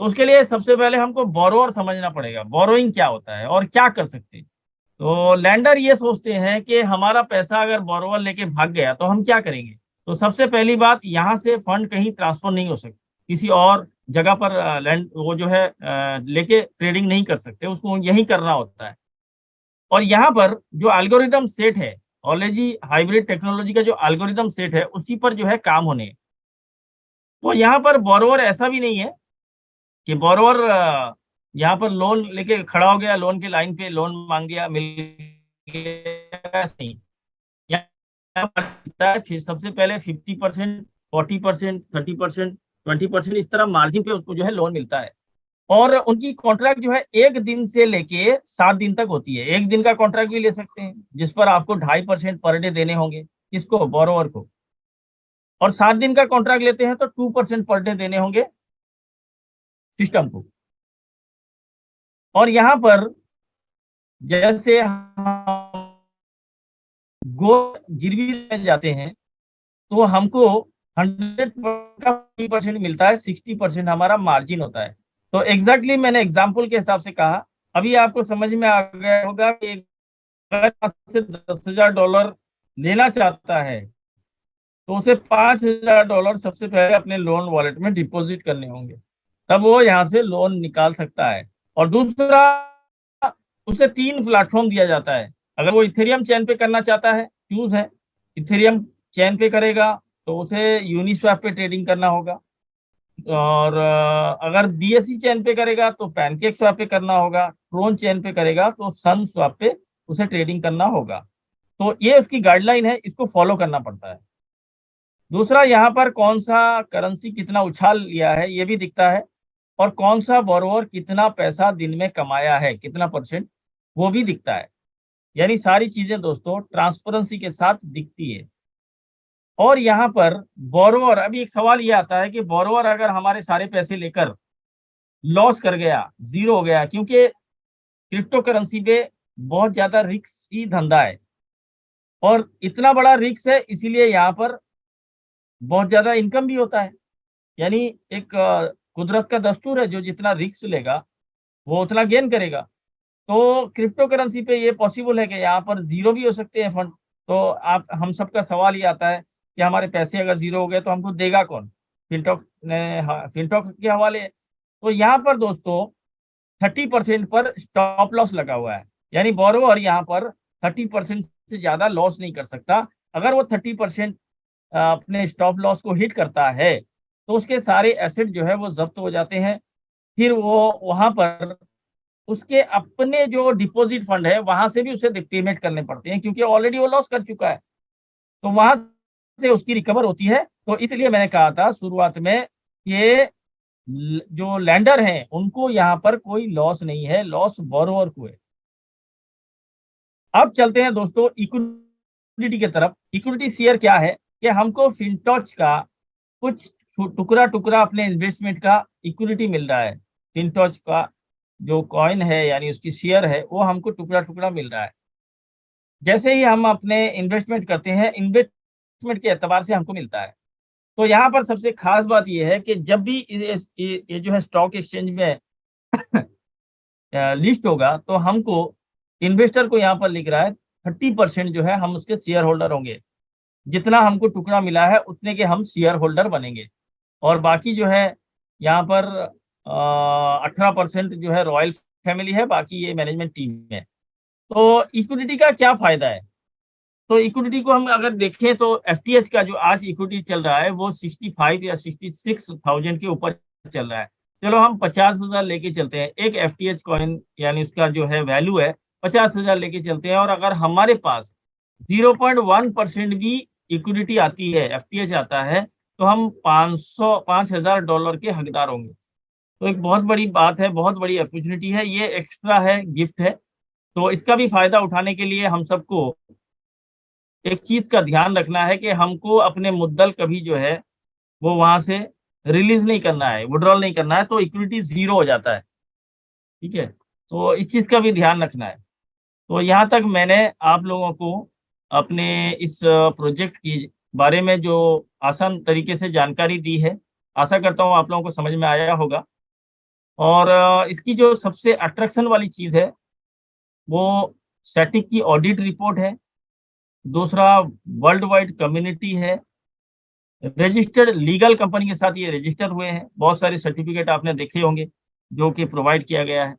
तो उसके लिए सबसे पहले हमको बोरोअर समझना पड़ेगा, बोरोइंग क्या होता है और क्या कर सकते हैं। तो लैंडर ये सोचते हैं कि हमारा पैसा अगर बोरोअर लेके भाग गया तो हम क्या करेंगे। तो सबसे पहली बात, यहाँ से फंड कहीं ट्रांसफर नहीं हो सकती, किसी और जगह पर लैंड वो जो है लेके ट्रेडिंग नहीं कर सकते, उसको यही करना होता है। और यहाँ पर जो एल्गोरिदम सेट है, ऑलरेडी हाइब्रिड टेक्नोलॉजी का जो एल्गोरिदम सेट है उसी पर जो है काम होने हैं। तो यहाँ पर बोरोवर ऐसा भी नहीं है कि बोरोवर यहाँ पर लोन लेके खड़ा हो गया, लोन के लाइन पे लोन मांग गया, मिल गया, ऐसा नहीं। यहाँ पर सबसे पहले 50%, 40%, 30%, 20% इस तरह मार्जिन पे उसको जो है लोन मिलता है। और उनकी कॉन्ट्रैक्ट जो है 1 दिन से लेके 7 दिन तक होती है। 1 दिन का कॉन्ट्रैक्ट भी ले सकते हैं जिस पर आपको 2.5% पर डे देने होंगे, किसको, बोरोवर को। और 7 दिन का कॉन्ट्रैक्ट लेते हैं तो 2% पर डे देने होंगे सिस्टम को। और यहाँ पर जैसे हम गोल्ड गिरवी ले जाते हैं तो हमको 100% मिलता है, 60% हमारा मार्जिन होता है। तो एग्जैक्टली मैंने एग्जाम्पल के हिसाब से कहा। अभी आपको समझ में आ गया होगा कि अगर आपसे $10,000 लेना चाहता है तो उसे $5,000 सबसे पहले अपने लोन वॉलेट में डिपॉजिट करने होंगे, तब वो यहाँ से लोन निकाल सकता है। और दूसरा, उसे 3 प्लेटफॉर्म दिया जाता है। अगर वो इथेरियम चैन पे करना चाहता है, चूज है, इथेरियम चैन पे करेगा तो उसे यूनिस्वैप पे ट्रेडिंग करना होगा। और अगर बीएससी चैन पे करेगा तो पैनकेक स्वैप पे करना होगा। ट्रोन चैन पे करेगा तो सन स्वैप पे उसे ट्रेडिंग करना होगा। तो ये उसकी गाइडलाइन है, इसको फॉलो करना पड़ता है। दूसरा, यहाँ पर कौन सा करेंसी कितना उछाल लिया है ये भी दिखता है, और कौन सा बोरोवर कितना पैसा दिन में कमाया है, कितना परसेंट, वो भी दिखता है। यानी सारी चीजें दोस्तों ट्रांसपेरेंसी के साथ दिखती है। और यहाँ पर बोरोवर, अभी एक सवाल ये आता है कि बोरोवर अगर हमारे सारे पैसे लेकर लॉस कर गया, जीरो हो गया, क्योंकि क्रिप्टो करेंसी पे बहुत ज्यादा रिस्क ही धंधा है। और इतना बड़ा रिस्क है इसीलिए यहाँ पर बहुत ज्यादा इनकम भी होता है। यानी एक कुदरत का दस्तूर है, जो जितना रिस्क लेगा वो उतना गेन करेगा। तो क्रिप्टो करेंसी पे ये पॉसिबल है कि यहाँ पर जीरो भी हो सकते हैं फंड। तो आप, हम सबका सवाल ये आता है कि हमारे पैसे अगर जीरो हो गए तो हमको देगा कौन। फिनटॉक ने, हाँ, फिनटॉक के हवाले है। तो यहाँ पर दोस्तों 30% पर स्टॉप लॉस लगा हुआ है। यानी बोरोवर यहाँ पर 30% से ज्यादा लॉस नहीं कर सकता। अगर वो 30% अपने स्टॉप लॉस को हिट करता है तो उसके सारे एसेट जो है वो जब्त हो जाते हैं। फिर वो वहां पर उसके अपने जो डिपॉजिट फंड है वहां से भी उसे पेमेंट करने पड़ते हैं, क्योंकि ऑलरेडी वो लॉस कर चुका है। तो वहां से उसकी रिकवर होती है। तो इसलिए मैंने कहा था शुरुआत में कि जो लैंडर हैं उनको यहाँ पर कोई लॉस नहीं है, लॉस बोरोवर को है। अब चलते हैं दोस्तों इक्विटी की तरफ। इक्विटी शेयर क्या है कि हमको फिनटॉच का कुछ टुकड़ा टुकड़ा अपने इन्वेस्टमेंट का इक्विटी मिल रहा है। फिनटॉच का जो कॉइन है यानी उसकी शेयर है वो हमको टुकड़ा टुकड़ा मिल रहा है। जैसे ही हम अपने इन्वेस्टमेंट करते हैं, इन्वेस्टमेंट के एतबार से हमको मिलता है। तो यहाँ पर सबसे खास बात यह है कि जब भी ये जो है स्टॉक एक्सचेंज में लिस्ट होगा तो हमको, इन्वेस्टर को यहाँ पर लिख रहा है 30% जो है हम उसके शेयर होल्डर होंगे। जितना हमको टुकड़ा मिला है उतने के हम शेयर होल्डर बनेंगे। और बाकी जो है यहाँ पर 18% जो है रॉयल फैमिली है, बाकी ये मैनेजमेंट टीम है। तो इक्विटी का क्या फायदा है। तो इक्विटी को हम अगर देखें तो एफटीएच का जो आज इक्विटी चल रहा है वो 65 या 66,000 के ऊपर चल रहा है। चलो हम 50,000 लेके चलते हैं, एक एफटीएच कॉइन यानी उसका जो है वैल्यू है 50,000 लेके चलते हैं। और अगर हमारे पास 0.1% भी इक्विटी आती है, एफटीएच आता है, तो हम 5,000 के हकदार होंगे। तो एक बहुत बड़ी बात है, बहुत बड़ी अपॉर्चुनिटी है, ये एक्स्ट्रा है, गिफ्ट है। तो इसका भी फायदा उठाने के लिए हम सबको एक चीज का ध्यान रखना है कि हमको अपने मुद्दल कभी जो है वो वहां से रिलीज नहीं करना है, विड्रॉल नहीं करना है, तो इक्विटी जीरो हो जाता है। ठीक है, तो इस चीज का भी ध्यान रखना है। तो यहाँ तक मैंने आप लोगों को अपने इस प्रोजेक्ट की बारे में जो आसान तरीके से जानकारी दी है, आशा करता हूँ आप लोगों को समझ में आया होगा। और इसकी जो सबसे अट्रैक्शन वाली चीज है वो स्टैटिक की ऑडिट रिपोर्ट है। दूसरा, वर्ल्ड वाइड कम्युनिटी है। रजिस्टर्ड लीगल कंपनी के साथ ये रजिस्टर हुए हैं। बहुत सारे सर्टिफिकेट आपने देखे होंगे जो कि प्रोवाइड किया गया है।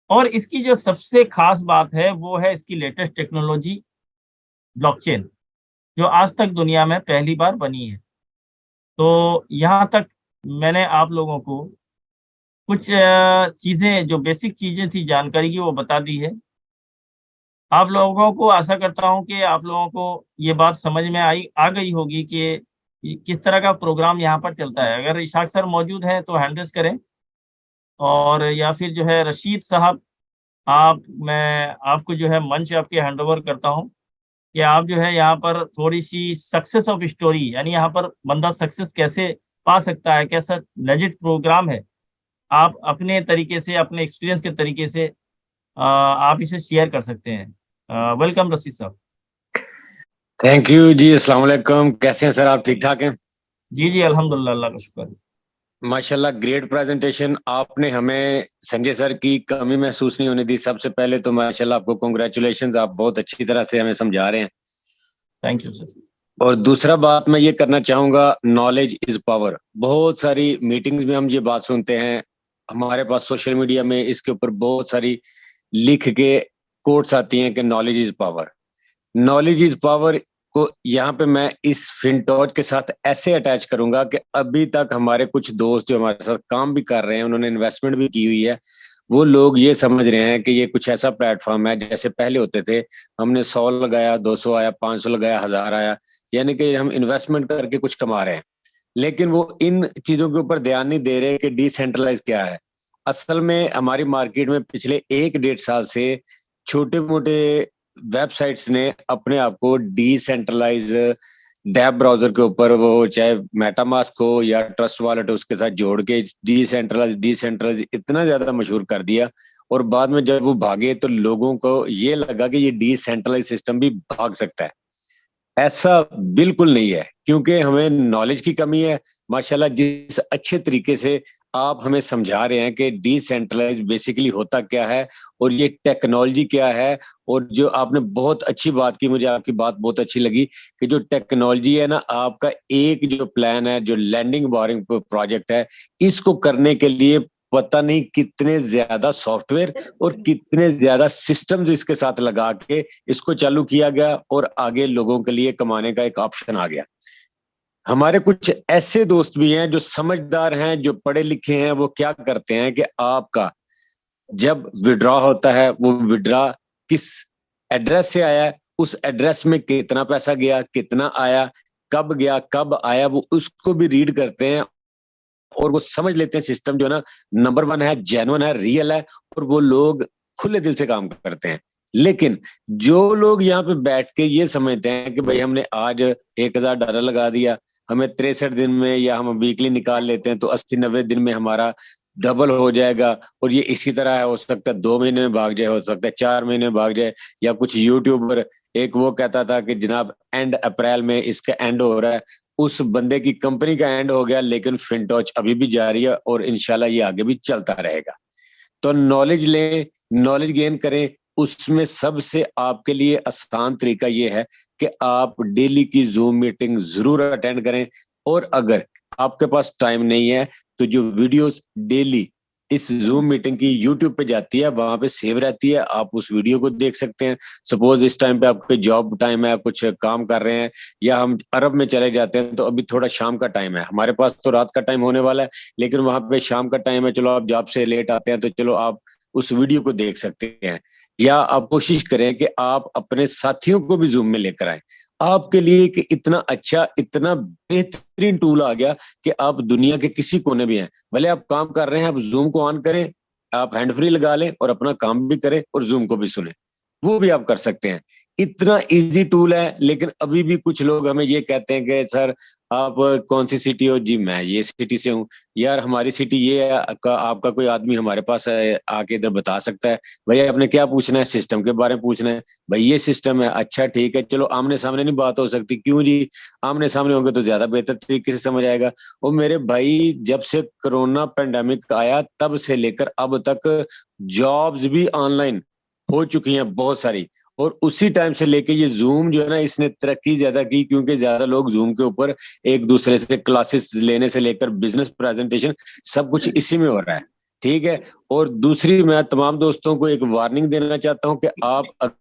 और इसकी जो सबसे खास बात है वो है इसकी लेटेस्ट टेक्नोलॉजी, ब्लॉकचेन, जो आज तक दुनिया में पहली बार बनी है। तो यहाँ तक मैंने आप लोगों को कुछ चीज़ें, जो बेसिक चीज़ें थी जानकारी की, वो बता दी है। आप लोगों को, आशा करता हूँ कि आप लोगों को ये बात समझ में आ गई होगी कि किस तरह का प्रोग्राम यहाँ पर चलता है। अगर इशाक सर मौजूद हैं तो हैंड रेस करें, और या फिर जो है रशीद साहब, आप, मैं आपको जो है मंच आपके हैंड ओवर करता हूँ कि आप जो है यहाँ पर थोड़ी सी सक्सेस ऑफ स्टोरी, यानी यहाँ पर बंदा सक्सेस कैसे पा सकता है, कैसा लेजिट प्रोग्राम है, आप अपने तरीके से, अपने एक्सपीरियंस के तरीके से आप इसे शेयर कर सकते हैं। वेलकम रशीद साहब। थैंक यू जी। अस्सलाम वालेकुम। कैसे हैं सर आप? ठीक ठाक हैं? जी जी, अल्हम्दुलिल्लाह, अल्लाह का शुक्र है। माशाल्लाह, ग्रेट प्रेजेंटेशन। आपने हमें संजय सर की कमी महसूस नहीं होने दी। सबसे पहले तो माशाल्लाह आपको कॉन्ग्रेचुलेशंस, आप बहुत अच्छी तरह से हमें समझा रहे हैं। Thank you sir. और दूसरा बात मैं ये करना चाहूंगा, नॉलेज इज पावर। बहुत सारी मीटिंग्स में हम ये बात सुनते हैं, हमारे पास सोशल मीडिया में इसके ऊपर बहुत सारी लिख के कोट्स आती हैं कि knowledge is power. Knowledge is power को यहाँ पे मैं इस फिनटॉच के साथ ऐसे अटैच करूंगा कि अभी तक हमारे कुछ दोस्त जो हमारे साथ काम भी कर रहे हैं, उन्होंने इन्वेस्टमेंट भी की हुई है, वो लोग ये समझ रहे हैं कि ये कुछ ऐसा प्लेटफॉर्म है जैसे पहले होते थे, हमने 100 लगाया, 200 आया, 500 लगाया, 1000 आया, यानी कि हम इन्वेस्टमेंट करके कुछ कमा रहे हैं। लेकिन वो इन चीजों के ऊपर ध्यान नहीं दे रहे कि डिसेंट्रलाइज क्या है। असल में हमारी मार्केट में पिछले 1-1.5 साल से छोटे मोटे वेबसाइट्स ने अपने आप को डिसेंट्रलाइज डैब ब्राउजर के ऊपर, वो चाहे मेटामास्क हो या ट्रस्ट वॉलेट, उसके साथ जोड़ के डिसेंट्रलाइज डिसेंट्रलाइज इतना ज्यादा मशहूर कर दिया। और बाद में जब वो भागे तो लोगों को ये लगा कि ये डिसेंट्रलाइज सिस्टम भी भाग सकता है। ऐसा बिल्कुल नहीं है, क्योंकि हमें नॉलेज की कमी है। माशाल्लाह, जिस अच्छे तरीके से आप हमें समझा रहे हैं कि डिसेंट्रलाइज बेसिकली होता क्या है और ये टेक्नोलॉजी क्या है, और जो आपने बहुत अच्छी बात की, मुझे आपकी बात बहुत अच्छी लगी कि जो टेक्नोलॉजी है ना, आपका एक जो प्लान है, जो लैंडिंग बोरिंग प्रोजेक्ट है, इसको करने के लिए पता नहीं कितने ज्यादा सॉफ्टवेयर और कितने ज्यादा सिस्टम्स इसके साथ लगा के इसको चालू किया गया, और आगे लोगों के लिए कमाने का एक ऑप्शन आ गया। हमारे कुछ ऐसे दोस्त भी हैं जो समझदार हैं, जो पढ़े लिखे हैं, वो क्या करते हैं कि आपका जब विड्रॉ होता है, वो विड्रॉ किस एड्रेस से आया है, उस एड्रेस में कितना पैसा गया, कितना आया, कब गया, कब आया, वो उसको भी रीड करते हैं। और वो समझ लेते हैं सिस्टम जो है ना, नंबर 1 है, जेन्युइन है, रियल है, और वो लोग खुले दिल से काम करते हैं। लेकिन जो लोग यहाँ पे बैठ के ये समझते हैं कि भाई हमने आज $1000 लगा दिया, हमें 63 दिन में, या हम वीकली निकाल लेते हैं तो 80-90 दिन में हमारा डबल हो जाएगा, और ये इसी तरह है, हो सकता है 2 महीने में भाग जाए, हो सकता है 4 महीने में भाग जाए। या कुछ यूट्यूबर, एक वो कहता था कि जनाब एंड अप्रैल में इसका एंड हो रहा है, उस बंदे की कंपनी का एंड हो गया, लेकिन फिनटॉच अभी भी जारी है और इंशाल्लाह ये आगे भी चलता रहेगा। तो नॉलेज लें, नॉलेज गेन करें। उसमें सबसे आपके लिए आसान तरीका ये है कि आप डेली की जूम मीटिंग जरूर अटेंड करें। और अगर आपके पास टाइम नहीं है तो जो वीडियोस डेली इस जूम मीटिंग की यूट्यूब पे जाती है, वहां पे सेव रहती है, आप उस वीडियो को देख सकते हैं। सपोज इस टाइम पे आपके जॉब टाइम है, कुछ काम कर रहे हैं, या हम अरब में चले जाते हैं तो अभी थोड़ा शाम का टाइम है, हमारे पास तो रात का टाइम होने वाला है, लेकिन वहां पे शाम का टाइम है। चलो आप जॉब से लेट आते हैं तो चलो आप उस वीडियो को देख सकते हैं। या आप कोशिश करें कि आप अपने साथियों को भी जूम में लेकर आए। आपके लिए कि इतना अच्छा, इतना बेहतरीन टूल आ गया कि आप दुनिया के किसी कोने भी हैं, भले आप काम कर रहे हैं, आप जूम को ऑन करें, आप हैंड फ्री लगा लें और अपना काम भी करें और जूम को भी सुने। वो भी आप कर सकते हैं। इतना इजी टूल है। लेकिन अभी भी कुछ लोग हमें ये कहते हैं कि सर आप कौन सी सिटी हो? जी मैं ये सिटी से हूँ। यार हमारी सिटी ये है, आपका कोई आदमी हमारे पास आके इधर बता सकता है? भैया आपने क्या पूछना है? सिस्टम के बारे में पूछना है? भाई ये सिस्टम है, अच्छा ठीक है, चलो आमने सामने नहीं बात हो सकती, क्यों जी? आमने सामने होंगे तो ज्यादा बेहतर तरीके से समझ आएगा। और मेरे भाई जब से कोरोना पेंडेमिक आया तब से लेकर अब तक जॉब्स भी ऑनलाइन हो चुकी हैं बहुत सारी। और उसी टाइम से लेके ये जूम जो है ना, इसने तरक्की ज्यादा की, क्योंकि ज्यादा लोग जूम के ऊपर एक दूसरे से क्लासेस लेने से लेकर बिजनेस प्रेजेंटेशन सब कुछ इसी में हो रहा है। ठीक है। और दूसरी मैं तमाम दोस्तों को एक वार्निंग देना चाहता हूं कि आप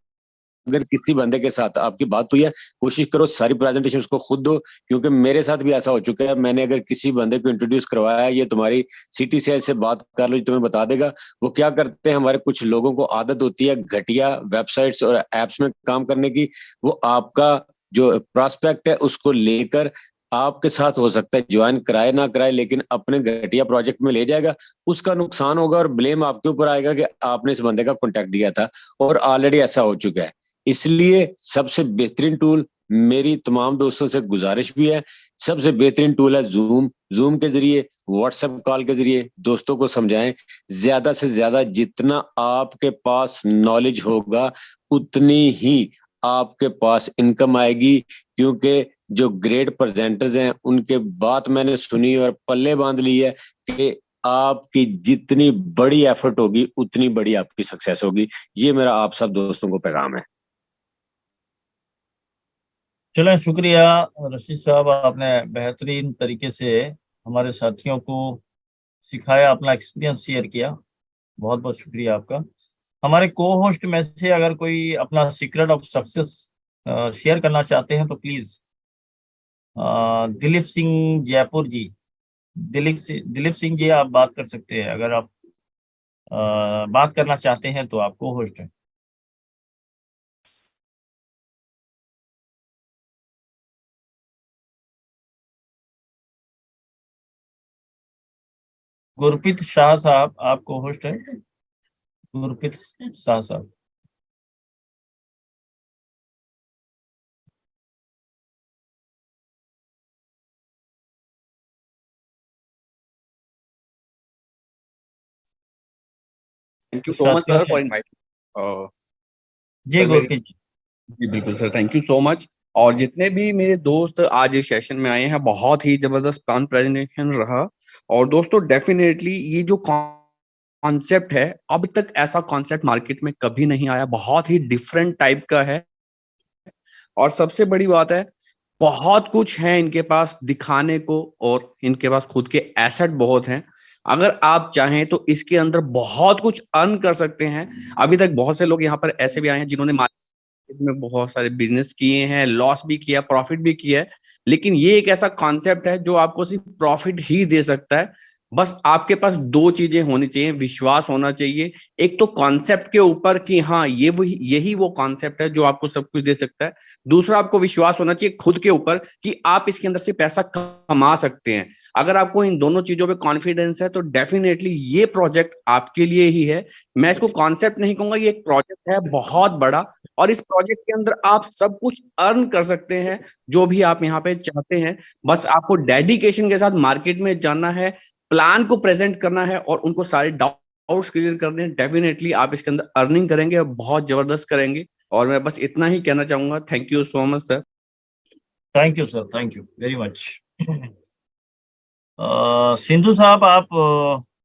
अगर किसी बंदे के साथ आपकी बात हुई है, कोशिश करो सारी प्रेजेंटेशन उसको खुद दो। क्योंकि मेरे साथ भी ऐसा हो चुका है, मैंने अगर किसी बंदे को इंट्रोड्यूस करवाया है, ये तुम्हारी सिटी सेल से बात कर लो, तुम्हें बता देगा। वो क्या करते हैं, हमारे कुछ लोगों को आदत होती है घटिया वेबसाइट्स और एप्स में काम करने की। वो आपका जो प्रॉस्पेक्ट है उसको लेकर आपके साथ हो सकता है ज्वाइन कराए ना कराए, लेकिन अपने घटिया प्रोजेक्ट में ले जाएगा। उसका नुकसान होगा और ब्लेम आपके ऊपर आएगा कि आपने इस बंदे का कॉन्टेक्ट दिया था। और ऑलरेडी ऐसा हो चुका है। इसलिए सबसे बेहतरीन टूल, मेरी तमाम दोस्तों से गुजारिश भी है, सबसे बेहतरीन टूल है जूम। जूम के जरिए, व्हाट्सएप कॉल के जरिए दोस्तों को समझाएं। ज्यादा से ज्यादा जितना आपके पास नॉलेज होगा उतनी ही आपके पास इनकम आएगी। क्योंकि जो ग्रेट प्रेजेंटर्स हैं उनके बात मैंने सुनी और पल्ले बांध ली है कि आपकी जितनी बड़ी एफर्ट होगी उतनी बड़ी आपकी सक्सेस होगी। ये मेरा आप सब दोस्तों को पैगाम है। चलें, शुक्रिया रशीद साहब, आपने बेहतरीन तरीके से हमारे साथियों को सिखाया, अपना एक्सपीरियंस शेयर किया। बहुत बहुत शुक्रिया आपका। हमारे को होस्ट में से अगर कोई अपना सीक्रेट ऑफ सक्सेस शेयर करना चाहते हैं तो प्लीज दिलीप सिंह जयपुर जी, दिलीप सिंह जी आप बात कर सकते हैं। अगर आप बात करना चाहते हैं तो आप को होस्ट हैं। गुरप्रीत शाह साहब आप को होस्ट है। गुरप्रीत शाह साहब। थैंक यू कुछ सो मच साथियों सर ने फॉर इनवाइटिंग जी सर मेरी। गुरप्रीत जी। जी बिल्कुल sir, thank you so much. और जितने भी मेरे दोस्त आज इस सेशन में आए हैं, बहुत ही जबरदस्त कान प्रेजेंटेशन रहा। और दोस्तों डेफिनेटली ये जो कॉन्सेप्ट है, अब तक ऐसा कॉन्सेप्ट मार्केट में कभी नहीं आया, बहुत ही डिफरेंट टाइप का है। और सबसे बड़ी बात है, बहुत कुछ है इनके पास दिखाने को, और इनके पास खुद के एसेट बहुत हैं। अगर आप चाहें तो इसके अंदर बहुत कुछ अर्न कर सकते हैं। अभी तक बहुत से लोग यहाँ पर ऐसे भी आए हैं जिन्होंने में बहुत सारे बिजनेस किए हैं, लॉस भी किया, प्रॉफिट भी किया है। लेकिन ये एक ऐसा कॉन्सेप्ट है जो आपको सिर्फ प्रॉफिट ही दे सकता है। बस आपके पास दो चीजें होनी चाहिए, विश्वास होना चाहिए। एक तो कॉन्सेप्ट के ऊपर कि हाँ ये वही यही वो कॉन्सेप्ट है जो आपको सब कुछ दे सकता है। दूसरा, आपको विश्वास होना चाहिए खुद के ऊपर कि आप इसके अंदर से पैसा कमा सकते हैं। अगर आपको इन दोनों चीजों पे कॉन्फिडेंस है तो डेफिनेटली ये प्रोजेक्ट आपके लिए ही है। मैं इसको कॉन्सेप्ट नहीं कहूंगा, ये एक प्रोजेक्ट है बहुत बड़ा। और इस प्रोजेक्ट के अंदर आप सब कुछ अर्न कर सकते हैं जो भी आप यहाँ पे चाहते हैं। बस आपको डेडिकेशन के साथ मार्केट में जाना है, प्लान को प्रेजेंट करना है और उनको सारे डाउट्स क्लियर करने हैं। डेफिनेटली आप इसके अंदर अर्निंग करेंगे और बहुत जबरदस्त करेंगे। और मैं बस इतना ही कहना चाहूंगा। Thank you so much sir. Thank you sir, thank you very much. Sindhu साहब आप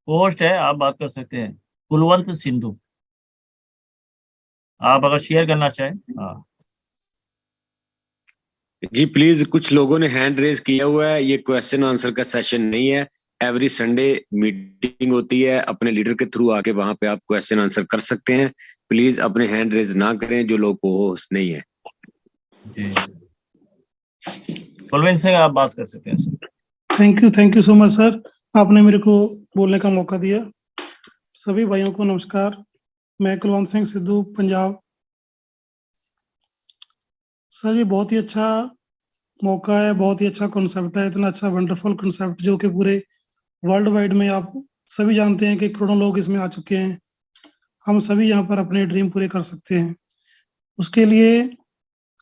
होस्ट है, आप बात कर सकते हैं। कुलवंत सिंधु, आप अगर शेयर करना चाहें। हाँ जी प्लीज, कुछ लोगों ने हैंड रेज किया हुआ है, ये क्वेश्चन आंसर का सेशन नहीं है। एवरी संडे मीटिंग होती है, अपने लीडर के थ्रू आके वहां पे आप क्वेश्चन आंसर कर सकते हैं। प्लीज अपने हैंड रेज ना करें जो लोग को होस्ट नहीं है। जी, कुलवंत सिंह आप बात कर सकते हैं sir. Thank you so much sir, आपने मेरे को बोलने का मौका दिया। सभी भाइयों को नमस्कार। मैं कुलवंत सिंह सिद्धू, पंजाब। सर ये बहुत ही अच्छा मौका है, बहुत ही अच्छा कॉन्सेप्ट है, इतना अच्छा वंडरफुल कॉन्सेप्ट जो कि पूरे वर्ल्ड वाइड में आप सभी जानते हैं कि करोड़ों लोग इसमें आ चुके हैं। हम सभी यहाँ पर अपने ड्रीम पूरे कर सकते हैं। उसके लिए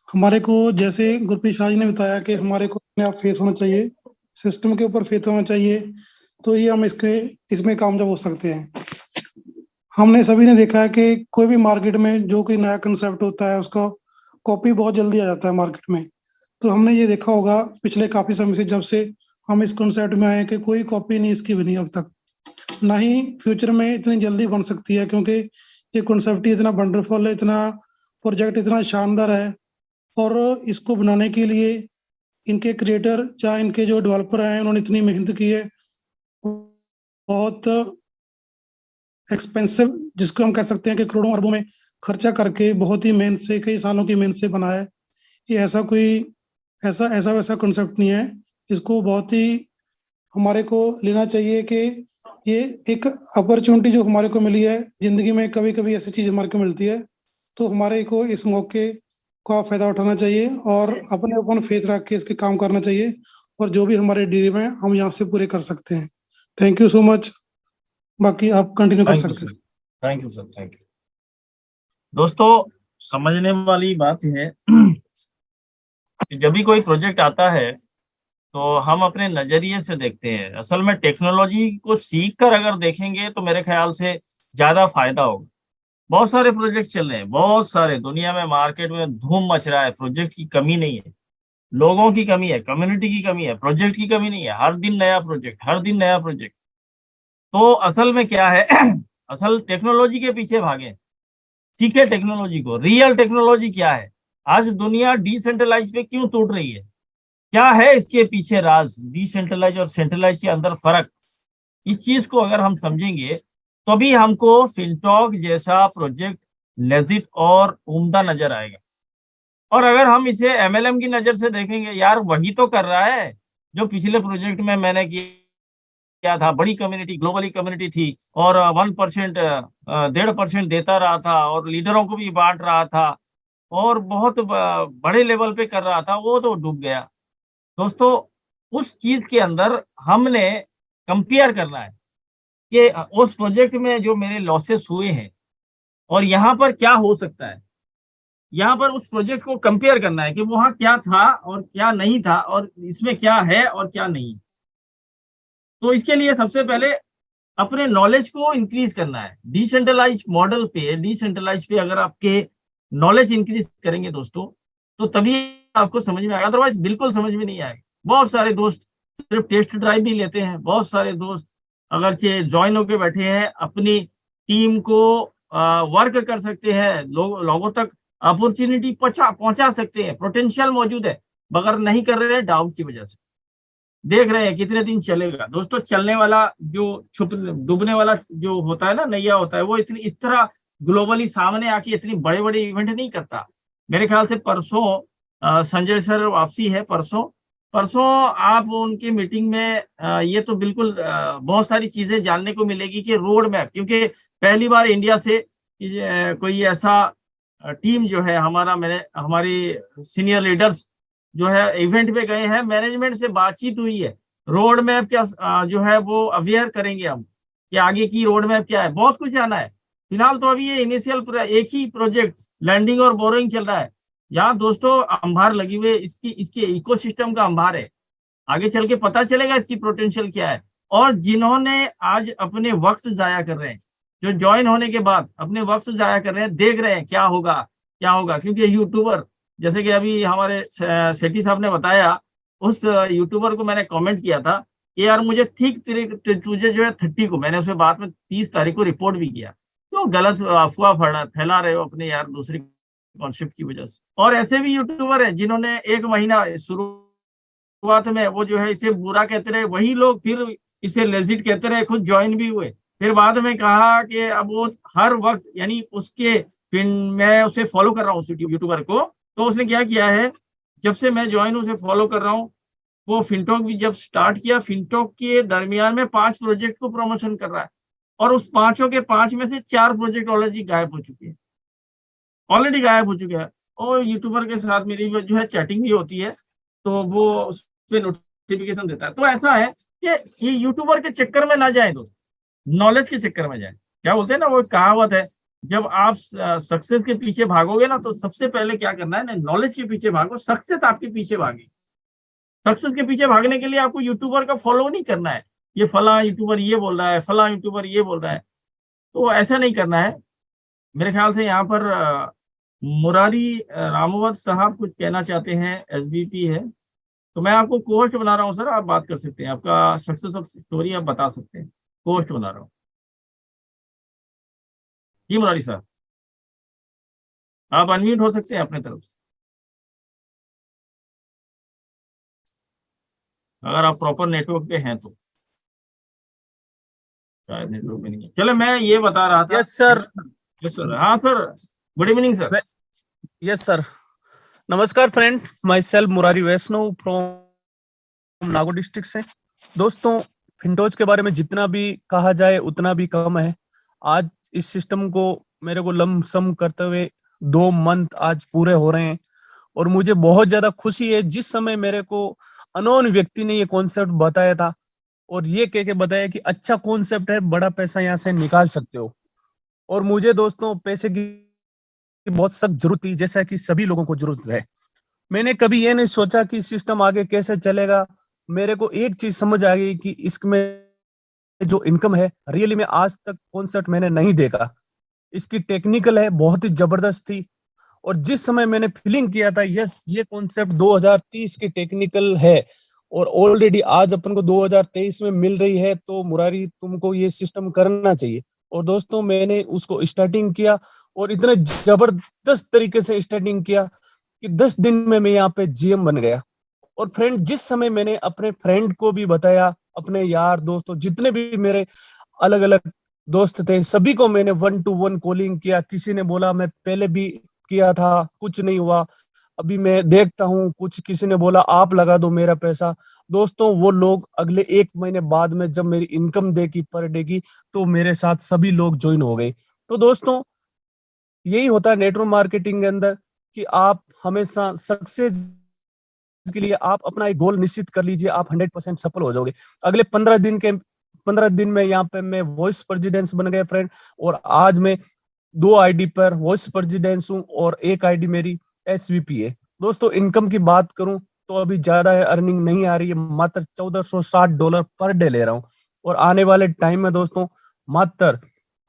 हमारे को, जैसे गुरप्रीत शाह जी ने बताया कि हमारे को अपने आप फेस होना चाहिए, सिस्टम के ऊपर फेस होना चाहिए, तो ही हम इसमें कामयाब हो सकते हैं। हमने सभी ने देखा है कि कोई भी मार्केट में जो कोई नया कंसेप्ट होता है उसका कॉपी बहुत जल्दी आ जाता है मार्केट में। तो हमने ये देखा होगा पिछले काफी समय से, जब से हम इस कंसेप्ट में आए, कि कोई कॉपी नहीं इसकी बनी अब तक, ना ही फ्यूचर में इतनी जल्दी बन सकती है, क्योंकि ये कंसेप्ट ही इतना वंडरफुल है, इतना प्रोजेक्ट इतना शानदार है। और इसको बनाने के लिए इनके क्रिएटर या इनके जो डेवलपर हैं उन्होंने इतनी मेहनत की है, बहुत एक्सपेंसिव, जिसको हम कह सकते हैं कि करोड़ों अरबों में खर्चा करके बहुत ही मेहनत से, कई सालों की मेहनत से बनाया है। ये ऐसा कोई ऐसा वैसा कॉन्सेप्ट नहीं है। इसको बहुत ही हमारे को लेना चाहिए कि ये एक अपॉर्चुनिटी जो हमारे को मिली है जिंदगी में, कभी कभी ऐसी चीज हमारे को मिलती है, तो हमारे को इस मौके का फायदा उठाना चाहिए और अपने ऊपर फेथ रख के इसके काम करना चाहिए, और जो भी हमारे ड्रीम है हम यहाँ से पूरे कर सकते हैं। Thank you so much. बाकी आप कंटिन्यू कर थैंक यू सकते सर, हैं। Thank you sir, thank you. दोस्तों, समझने वाली बात है कि जब भी कोई प्रोजेक्ट आता है तो हम अपने नजरिए से देखते हैं। असल में टेक्नोलॉजी को सीख कर अगर देखेंगे तो मेरे ख्याल से ज्यादा फायदा होगा। बहुत सारे प्रोजेक्ट चल रहे हैं, बहुत सारे, दुनिया में मार्केट में धूम मच रहा है। प्रोजेक्ट की कमी नहीं है, लोगों की कमी है, कम्युनिटी की कमी है, प्रोजेक्ट की कमी नहीं है। हर दिन नया प्रोजेक्ट, हर दिन नया प्रोजेक्ट। तो असल में क्या है असल टेक्नोलॉजी के पीछे भागे, सीखे टेक्नोलॉजी को। रियल टेक्नोलॉजी क्या है? आज दुनिया डिसेंट्रलाइज पे क्यों टूट रही है? क्या है इसके पीछे राज? डिसेंट्रलाइज और सेंट्रलाइज के अंदर फर्क, इस चीज को अगर हम समझेंगे तभी हमको फिनटॉक जैसा प्रोजेक्ट लेजिट और उम्दा नजर आएगा। और अगर हम इसे एमएलएम की नजर से देखेंगे, यार वही तो कर रहा है जो पिछले प्रोजेक्ट में मैंने किया था। बड़ी कम्युनिटी, ग्लोबली कम्युनिटी थी, और 1%, 1.5% देता रहा था, और लीडरों को भी बांट रहा था, और बहुत बड़े लेवल पे कर रहा था। वो तो डूब गया। दोस्तों, उस चीज के अंदर हमने कंपेयर करना है कि उस प्रोजेक्ट में जो मेरे लॉसेस हुए हैं और यहाँ पर क्या हो सकता है। यहाँ पर उस प्रोजेक्ट को कंपेयर करना है कि वहाँ क्या था और क्या नहीं था, और इसमें क्या है और क्या नहीं। तो इसके लिए सबसे पहले अपने नॉलेज को इंक्रीज करना है। डिसेंट्रलाइज मॉडल पे, डिसेंट्रलाइज पे अगर आपके नॉलेज इंक्रीज करेंगे दोस्तों, तो तभी आपको समझ में आएगा, अदरवाइज बिल्कुल समझ में नहीं आएगा। बहुत सारे दोस्त सिर्फ टेस्ट ड्राइव भी लेते हैं, बहुत सारे दोस्त अगर से ज्वाइन होके बैठे हैं, अपनी टीम को वर्क कर सकते हैं, लोगों तक अपॉर्चुनिटी पहुंचा सकते हैं, पोटेंशियल मौजूद है, मगर नहीं कर रहे हैं डाउट की वजह से। देख रहे हैं कितने दिन चलेगा दोस्तों। चलने वाला जो छुप डूबने वाला जो होता है ना, नैया होता है, वो इतनी इस तरह ग्लोबली सामने आके इतनी बड़े बड़े इवेंट नहीं करता। मेरे ख्याल से परसों संजय सर वापसी है, परसों परसों आप उनकी मीटिंग में ये तो बिल्कुल बहुत सारी चीजें जानने को मिलेगी कि रोड मैप, क्योंकि पहली बार इंडिया से कोई ऐसा टीम जो है हमारा, मैंने हमारी सीनियर लीडर्स जो है इवेंट पे गए हैं, मैनेजमेंट से बातचीत हुई है। रोड मैप क्या जो है वो अवेयर करेंगे हम कि आगे की रोड मैप क्या है। बहुत कुछ जाना है। फिलहाल तो अभी ये इनिशियल एक ही प्रोजेक्ट लैंडिंग और बोरिंग चल रहा है। यहाँ दोस्तों अंबार लगी हुई है, इसकी इसके इकोसिस्टम का अंबार है। आगे चल के पता चलेगा इसकी पोटेंशियल क्या है। और जिन्होंने आज अपने वक्त जाया कर रहे हैं, जो ज्वाइन होने के बाद अपने वक्त जाया कर रहे हैं, देख रहे हैं क्या होगा क्या होगा। क्योंकि यूट्यूबर, जैसे कि अभी हमारे सेठी साहब ने बताया, उस यूट्यूबर को मैंने कमेंट किया था कि यार मुझे ठीक तुझे जो है 30 को, मैंने उसे बाद में 30 तारीख को रिपोर्ट भी किया, तो गलत अफवाह फैला रहे हो अपने यार दूसरी कॉन्सेप्ट की वजह से। और ऐसे भी यूट्यूबर हैं जिन्होंने 1 महीना शुरुआत में वो जो है इसे बुरा कहते रहे, वही लोग फिर इसे लेजिट कहते रहे, खुद ज्वाइन भी हुए, फिर बाद में कहा कि अब वो हर वक्त, यानी उसके, फिर मैं उसे फॉलो कर रहा हूँ उस यूट्यूबर को, तो उसने क्या किया है, जब से मैं ज्वाइन उसे फॉलो कर रहा हूँ, वो फिनटॉक भी जब स्टार्ट किया, फिनटॉक के दरमियान में 5 प्रोजेक्ट को प्रमोशन कर रहा है, और उस 5 के 5 में से 4 प्रोजेक्ट ऑलरेडी गायब हो चुके हैं, ऑलरेडी गायब हो चुके हैं। और यूट्यूबर के साथ मेरी जो है चैटिंग भी होती है, तो वो उस पर नोटिफिकेशन देता है। तो ऐसा है कि ये यूट्यूबर के चक्कर में ना जाए दोस्त, नॉलेज के चक्कर में जाए। क्या बोलते हैं ना, वो कहावत है, जब आप सक्सेस के पीछे भागोगे ना, तो सबसे पहले क्या करना है ना, नॉलेज के पीछे भागो, सक्सेस आपके पीछे भागे। सक्सेस के पीछे भागने के लिए आपको यूट्यूबर का फॉलो नहीं करना है, ये फला यूट्यूबर ये बोल रहा है, फला यूट्यूबर ये बोल रहा है, तो ऐसा नहीं करना है। मेरे ख्याल से यहाँ पर मुरारी रामवत साहब कुछ कहना चाहते हैं, एसबीपी है, तो मैं आपको कोस्ट बना रहा हूँ सर, आप बात कर सकते हैं, आपका सक्सेस ऑफ स्टोरी आप बता सकते हैं, कोस्ट बना रहा हूँ। जी मुरारी साहब, आप अनम्यूट हो सकते हैं अपने तरफ से, अगर आप प्रॉपर नेटवर्क पे हैं तो। शायद नेटवर्क पे नहीं है, चलो मैं ये बता रहा था। Yes sir. यस सर, हाँ sir, good evening sir. Yes sir. नमस्कार friend, myself Murari Vaishnav from Nagaur district से। दोस्तों, फिंटोज के बारे में जितना भी कहा जाए उतना भी कम है। आज इस सिस्टम को मेरे को लमसम करते हुए 2 मंथ आज पूरे हो रहे हैं और मुझे बहुत ज्यादा खुशी है। जिस समय मेरे को अनोन व्यक्ति ने ये कॉन्सेप्ट बताया था और ये कह के बताया कि अच्छा कॉन्सेप्ट है, बड़ा पैसा यहाँ से निकाल सकते हो, और मुझे दोस्तों पैसे की बहुत सख्त जरूरत थी, जैसा कि सभी लोगों को जरूरत है। मैंने कभी ये नहीं सोचा कि सिस्टम आगे कैसे चलेगा। मेरे को एक चीज समझ आ गई कि इसमें जो इनकम है, रियली में आज तक कॉन्सेप्ट मैंने नहीं देखा। इसकी टेक्निकल है, बहुत ही जबरदस्त थी। और जिस समय मैंने फीलिंग किया था यस ये कॉन्सेप्ट 2030 की टेक्निकल है और ऑलरेडी आज अपन को 2023 में मिल रही है, तो मुरारी तुमको ये सिस्टम करना चाहिए। और दोस्तों, मैंने उसको स्टार्टिंग किया और इतने जबरदस्त तरीके से स्टार्टिंग किया कि 10 दिन में मैं यहाँ पे जीएम बन गया। और फ्रेंड, जिस समय मैंने अपने फ्रेंड को भी बताया, अपने यार दोस्तों जितने भी मेरे अलग अलग दोस्त थे, सभी को मैंने 1 to 1 कॉलिंग किया। किसी ने बोला मैं पहले भी किया था, कुछ नहीं हुआ, अभी मैं देखता हूँ कुछ। किसी ने बोला आप लगा दो मेरा पैसा। दोस्तों, वो लोग अगले 1 महीने बाद में जब मेरी इनकम देखी पर डे की, तो मेरे साथ सभी लोग ज्वाइन हो गए। तो दोस्तों, यही होता है नेटवर्क मार्केटिंग के अंदर कि आप हमेशा सक्सेस के लिए आप अपना एक गोल निश्चित कर लीजिए, आप 100% सफल हो जाओगे। अगले 15 दिन में यहाँ पे मैं वॉइस प्रेसिडेंस बन गया फ्रेंड, और आज मैं 2 आईडी पर वॉइस प्रेसिडेंस हूँ और एक आईडी मेरी एसवीपी है। दोस्तों, इनकम की बात करूं तो अभी ज्यादा अर्निंग नहीं आ रही है, मात्र $1460 पर डे ले रहा हूँ। और आने वाले टाइम में दोस्तों, मात्र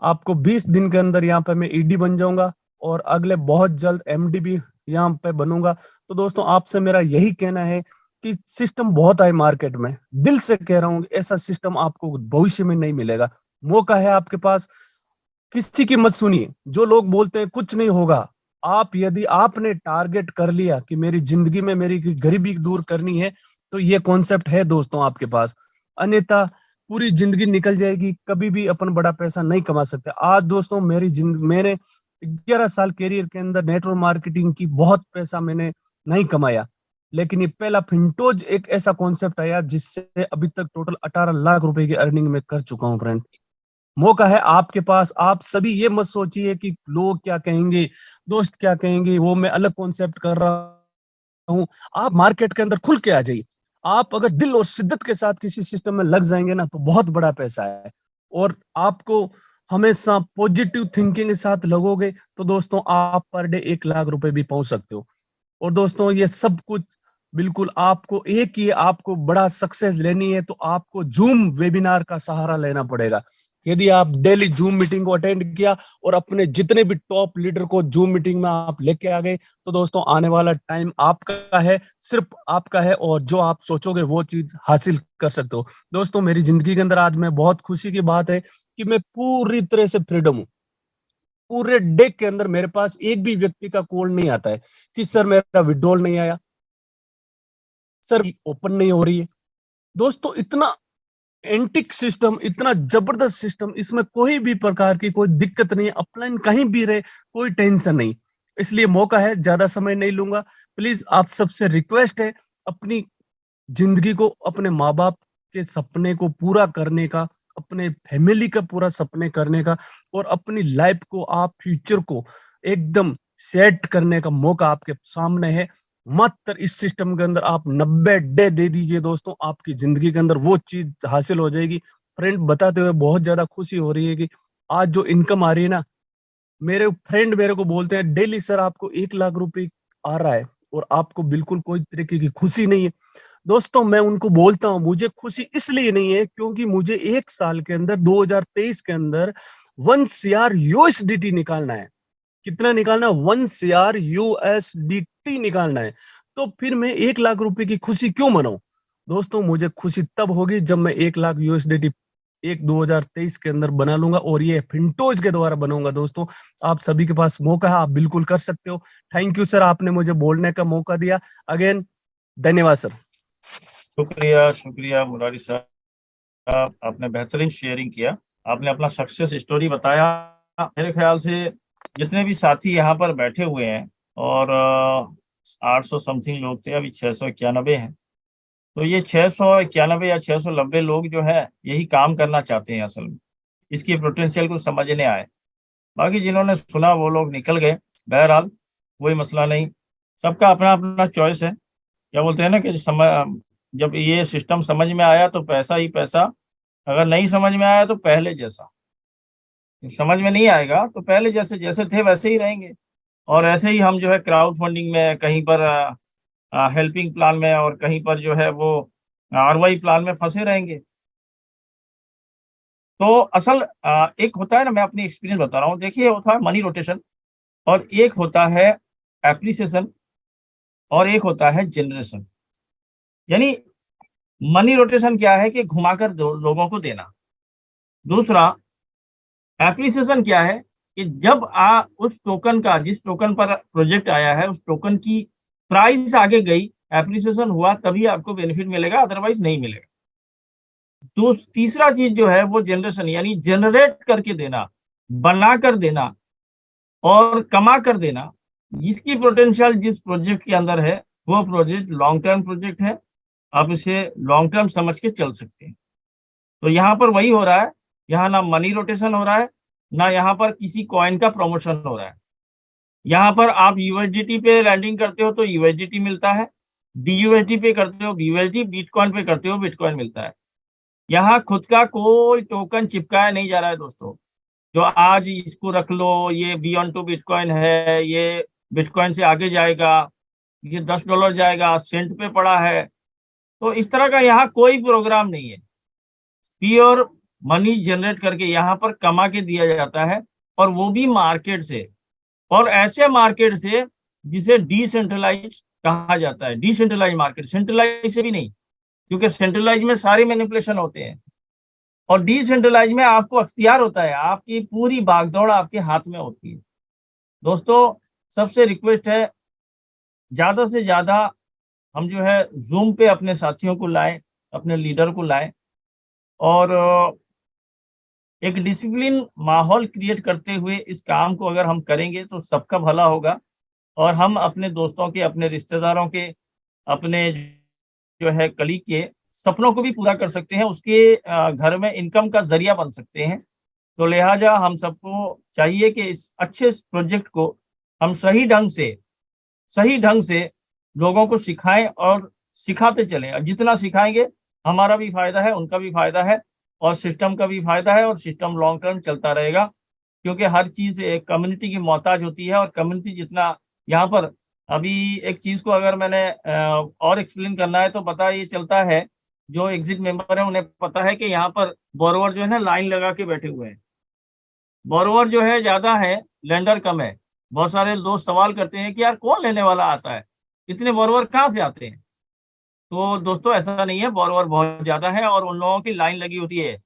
आपको 20 दिन के अंदर यहाँ पे मैं ईडी बन जाऊंगा और अगले बहुत जल्द एमडी भी यहाँ पे बनूंगा। तो दोस्तों, आपसे मेरा यही कहना है कि सिस्टम बहुत आए मार्केट में, दिल से कह रहा हूँ, ऐसा सिस्टम आपको भविष्य में नहीं मिलेगा। मौका है आपके पास, किसी की मत सुनिए। जो लोग बोलते हैं कुछ नहीं होगा, आप यदि आपने टारगेट कर लिया कि मेरी जिंदगी में मेरी गरीबी दूर करनी है, तो ये कॉन्सेप्ट है दोस्तों आपके पास। अन्यथा पूरी जिंदगी निकल जाएगी, कभी भी अपन बड़ा पैसा नहीं कमा सकते। आज दोस्तों, मैंने 11 साल कैरियर के अंदर नेटवर्क मार्केटिंग की बहुत पैसा मैंने नहीं कमाया, लेकिन ये पहला फिंटोज एक ऐसा कॉन्सेप्ट आया जिससे अभी तक टोटल 18 लाख रुपए की अर्निंग में कर चुका हूँ फ्रेंड। मौका है आपके पास। आप सभी ये मत सोचिए कि लोग क्या कहेंगे, दोस्त क्या कहेंगे, वो मैं अलग कॉन्सेप्ट कर रहा हूँ। आप मार्केट के अंदर खुल के आ जाइए। आप अगर दिल और शिद्दत के साथ किसी सिस्टम में लग जाएंगे ना, तो बहुत बड़ा पैसा है। और आपको हमेशा पॉजिटिव थिंकिंग के साथ लगोगे तो दोस्तों, आप पर डे 1 लाख रुपए भी पहुंच सकते हो। और दोस्तों, ये सब कुछ बिल्कुल आपको एक ही, आपको बड़ा सक्सेस लेनी है तो आपको जूम वेबिनार का सहारा लेना पड़ेगा। यदि आप डेली जूम मीटिंग को अटेंड किया और अपने जितने भी टॉप लीडर को जूम मीटिंग में आप लेके आ गए, तो दोस्तों आने वाला टाइम आपका है, सिर्फ आपका है, और जो आप सोचोगे वो चीज हासिल कर सकते हो। दोस्तों, मेरी जिंदगी के अंदर आज में बहुत खुशी की बात है कि मैं पूरी तरह से फ्रीडम हूँ। पूरे डे के अंदर मेरे पास एक भी व्यक्ति का कॉल नहीं आता है कि सर मेरा विड्रॉल नहीं आया, सर ओपन नहीं हो रही है। दोस्तों, इतना एंटिक सिस्टम, इतना जबरदस्त सिस्टम, इसमें कोई भी प्रकार की कोई दिक्कत नहीं है। अपलाइन कहीं भी रहे, कोई टेंशन नहीं। इसलिए मौका है, ज्यादा समय नहीं लूंगा। प्लीज आप सबसे रिक्वेस्ट है, अपनी जिंदगी को, अपने माँ बाप के सपने को पूरा करने का, अपने फैमिली का पूरा सपने करने का, और अपनी लाइफ को, आप फ्यूचर को एकदम सेट करने का मौका आपके सामने है। मात्र इस सिस्टम के अंदर आप 90 डे दे दीजिए दोस्तों, आपकी जिंदगी के अंदर वो चीज हासिल हो जाएगी। फ्रेंड, बताते हुए बहुत ज्यादा खुशी हो रही है कि आज जो इनकम आ रही है ना, मेरे फ्रेंड मेरे को बोलते हैं डेली सर आपको 1 लाख रुपए आ रहा है और आपको बिल्कुल कोई तरीके की खुशी नहीं है। दोस्तों मैं उनको बोलता हूँ मुझे खुशी इसलिए नहीं है क्योंकि मुझे 1 साल के अंदर 2023 के अंदर 1 CR USDT निकालना है। कितना निकालना है? 1 CR USDT निकालना है। तो फिर मैं 1 लाख रुपए की खुशी क्यों मनाऊं? दोस्तों मुझे खुशी तब होगी जब मैं 1 लाख USDT 2023 के अंदर बना लूंगा और ये फिंटोज के द्वारा बनाऊंगा। दोस्तों आप सभी के पास मौका है, आप बिल्कुल कर सकते हो। थैंक यू सर, आपने मुझे बोलने का मौका दिया। अगेन धन्यवाद सर। शुक्रिया शुक्रिया मुरारी साहब, आपने बेहतरीन शेयरिंग किया, आपने अपना सक्सेस स्टोरी बताया। मेरे ख्याल से जितने भी साथी यहाँ पर बैठे हुए हैं और 800 समथिंग लोग थे, अभी 691 हैं, तो ये 691 या 690 लोग जो है यही काम करना चाहते हैं असल में, इसकी पोटेंशियल को समझने आए। बाकी जिन्होंने सुना वो लोग निकल गए, बहरहाल कोई मसला नहीं, सबका अपना अपना चॉइस है। क्या बोलते हैं ना कि जब ये सिस्टम समझ में आया तो पैसा ही पैसा, अगर नहीं समझ में आया तो पहले जैसा, समझ में नहीं आएगा तो पहले जैसे जैसे थे वैसे ही रहेंगे। और ऐसे ही हम जो है क्राउड फंडिंग में, कहीं पर हेल्पिंग प्लान में, और कहीं पर जो है वो RY प्लान में फंसे रहेंगे। तो असल एक होता है ना, मैं अपनी एक्सपीरियंस बता रहा हूँ, देखिए होता है मनी रोटेशन, और एक होता है एप्रिसिएशन, और एक होता है जनरेशन। यानी मनी रोटेशन क्या है कि घुमाकर लोगों को देना। दूसरा एप्रिसिएशन क्या है कि जब उस टोकन का, जिस टोकन पर प्रोजेक्ट आया है, उस टोकन की प्राइस आगे गई, एप्रिसिएशन हुआ, तभी आपको बेनिफिट मिलेगा, अदरवाइज नहीं मिलेगा। तो तीसरा चीज जो है वो जनरेशन, यानी जनरेट करके देना, बना कर देना और कमा कर देना। जिसकी पोटेंशियल जिस प्रोजेक्ट के अंदर है वो प्रोजेक्ट लॉन्ग टर्म प्रोजेक्ट है, आप इसे लॉन्ग टर्म समझ के चल सकते हैं। तो यहाँ पर वही हो रहा है, यहाँ ना मनी रोटेशन हो रहा है, ना यहाँ पर किसी कॉइन का प्रमोशन हो रहा है। यहाँ पर आप USDT पे लैंडिंग करते हो तो USDT मिलता है, BUSD पे करते हो BUSD, बिटकॉइन पे करते हो बिटकॉइन मिलता है। यहाँ खुद का कोई टोकन चिपकाया नहीं जा रहा है दोस्तों, जो आज इसको रख लो, ये बियॉन्ड टू बिटकॉइन है, ये बिटकॉइन से आगे जाएगा, ये $10 जाएगा, सेंट पे पड़ा है। तो इस तरह का यहाँ कोई प्रोग्राम नहीं है। प्योर मनी जनरेट करके यहाँ पर कमा के दिया जाता है, और वो भी मार्केट से, और ऐसे मार्केट से जिसे डिसेंट्रलाइज कहा जाता है। डिसेंट्रलाइज मार्केट, सेंट्रलाइज से भी नहीं, क्योंकि सेंट्रलाइज में सारे मैनिपुलेशन होते हैं, और डिसेंट्रलाइज में आपको अख्तियार होता है, आपकी पूरी भागदौड़ आपके हाथ में होती है। दोस्तों सबसे रिक्वेस्ट है, ज्यादा से ज्यादा हम जो है जूम पे अपने साथियों को लाएं, अपने लीडर को लाएं, और एक डिसिप्लिन माहौल क्रिएट करते हुए इस काम को अगर हम करेंगे तो सबका भला होगा, और हम अपने दोस्तों के, अपने रिश्तेदारों के, अपने जो है कलीग के सपनों को भी पूरा कर सकते हैं, उसके घर में इनकम का जरिया बन सकते हैं। तो लिहाजा हम सबको चाहिए कि इस अच्छे प्रोजेक्ट को हम सही ढंग से लोगों को सिखाएं और सिखाते चलें, और जितना सिखाएंगे हमारा भी फायदा है, उनका भी फायदा है, और सिस्टम का भी फायदा है, और सिस्टम लॉन्ग टर्म चलता रहेगा। क्योंकि हर चीज एक कम्युनिटी की मोहताज होती है, और कम्युनिटी जितना यहाँ पर, अभी एक चीज को अगर मैंने और एक्सप्लेन करना है तो पता ये चलता है, जो एग्जिट मेंबर है उन्हें पता है कि यहाँ पर बोरोवर जो है ना लाइन लगा के बैठे हुए हैं। बोरोवर जो है ज्यादा है, लेंडर कम है। बहुत सारे दोस्त सवाल करते हैं कि यार कौन लेने वाला आता है, इतने बोरोवर कहाँ से आते हैं। तो दोस्तों ऐसा नहीं है, बोरोवर बहुत ज्यादा है और उन लोगों की लाइन लगी होती है,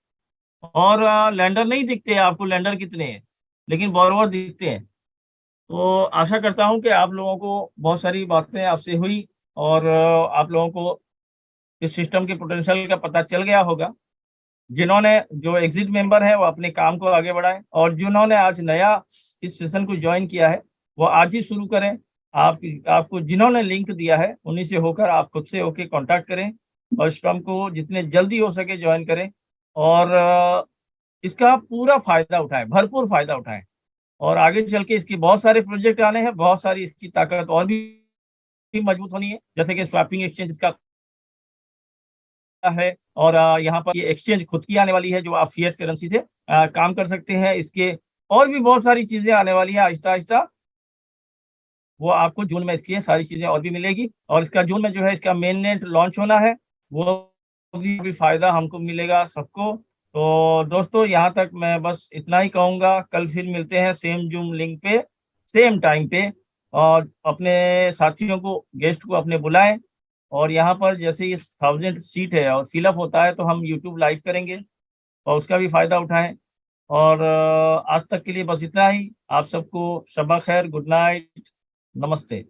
और लैंडर नहीं दिखते आपको, लैंडर कितने हैं, लेकिन बोरोवर दिखते हैं। तो आशा करता हूं कि आप लोगों को बहुत सारी बातें आपसे हुई, और आप लोगों को इस सिस्टम के पोटेंशियल का पता चल गया होगा। जिन्होंने, जो एग्जिट मेंबर है वो अपने काम को आगे बढ़ाएं, और जिन्होंने आज नया इस सेशन को ज्वाइन किया है वो आज ही शुरू करें। आपको जिन्होंने लिंक दिया है उन्हीं से होकर आप खुद से होकर कांटेक्ट करें, और स्क्रम को जितने जल्दी हो सके ज्वाइन करें, और इसका पूरा फायदा उठाएं, भरपूर फायदा उठाएं। और आगे चल के इसके बहुत सारे प्रोजेक्ट आने हैं, बहुत सारी इसकी ताकत और भी मजबूत होनी है, जैसे कि स्वैपिंग एक्सचेंज इसका है, और यहाँ पर ये एक्सचेंज खुद की आने वाली है, जो आप फिएट करेंसी से काम कर सकते हैं। इसके और भी बहुत सारी चीजें आने वाली है आहिस्ता आहिस्ता, वो आपको जून में इसकी सारी चीजें और भी मिलेगी। और इसका जून में जो है इसका मेन नेट लॉन्च होना है, वो भी फायदा हमको मिलेगा सबको। तो दोस्तों यहाँ तक मैं बस इतना ही कहूँगा, कल फिर मिलते हैं सेम जूम लिंक पे सेम टाइम पे, और अपने साथियों को गेस्ट को अपने बुलाएं। और यहाँ पर जैसे ये 1000 सीट है और फिलअप होता है तो हम यूट्यूब लाइव करेंगे और उसका भी फायदा उठाएं। और आज तक के लिए बस इतना ही। आप सबको शबा खैर, गुड नाइट, नमस्ते।